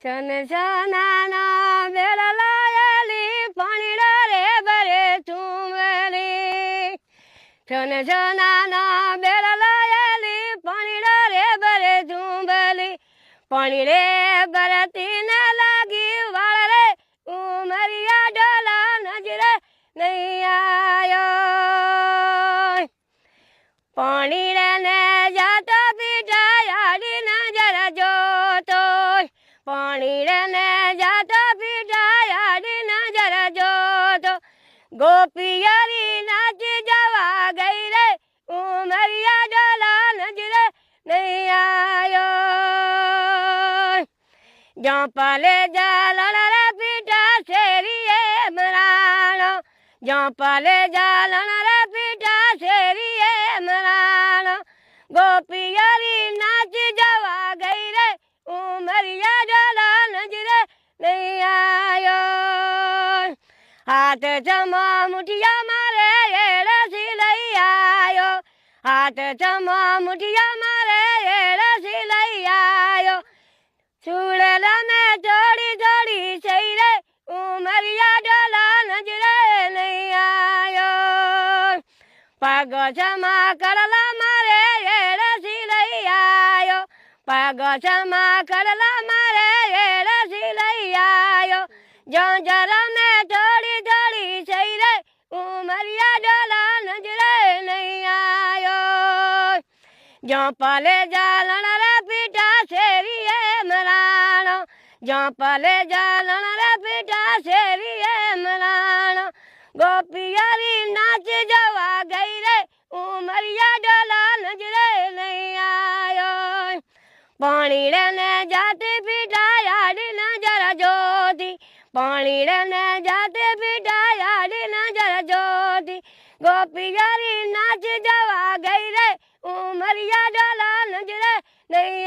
છન છનાના બેલા લાયેલી પાણીડા રે બરે ચૂમલી છન છનાના બેલા લાયેલી પાણીડા રે બરે ચૂમલી પાણી રે બરતી ના લાગી વાળ રે ઉમરિયા ડોલા નજરે નહીં આયો પાણી રે ને જાતો પીઠા યાડી નજર જોતો પાણી રે ને જાતો પીઠા યાડી નજર જોતો ગોપિયરી નાચી જવા ગઈ રે ઉમરિયા ડોલા નજરે નહીં આયો જોપલે જાલણ રે પીઠા શેરીએ મરાણો જોપલે જાલણ રે પીઠા શેરીએ મરાણો ગોપિયરી નાચી જવા ગઈ રે ઉમરિયા ડોલા નજરે નહીં આયો હાથ જમા મુઠિયા મારે એડસી લઈ આયો હાથ જમા મુઠિયા મારે એડસી લઈ આયો સુડેલા ને જોડી જોડી સઈ રે ઉમરિયા ડોલા નજરે નહીં આયો પગ જમા કરલા મારે એડસી લઈ આયો પગ જમા કરલા મારે એડસી લઈ આયો જરા ને જોડી જોડી સઈ રે ઉમરિયા ડોલા નજરે નહીં આયો જોપલે જાલણ રે પીઠા શેરીએ મરાણો જોપલે જાલણ રે પીઠા શેરીએ મરાણો ગોપિયરી નાચી જવા ગઈ રે ઉમરિયા ડોલા નજરે નહીં આયો પાણી રે ને જાતે પીઠા યાડી નજર જોતી પાણી રે ને જાતે પીઠા યાડી નજર જોતી ગોપિયરી નાચી જવા ગઈ રે ઉમરિયા ડોલા નજરે નહીં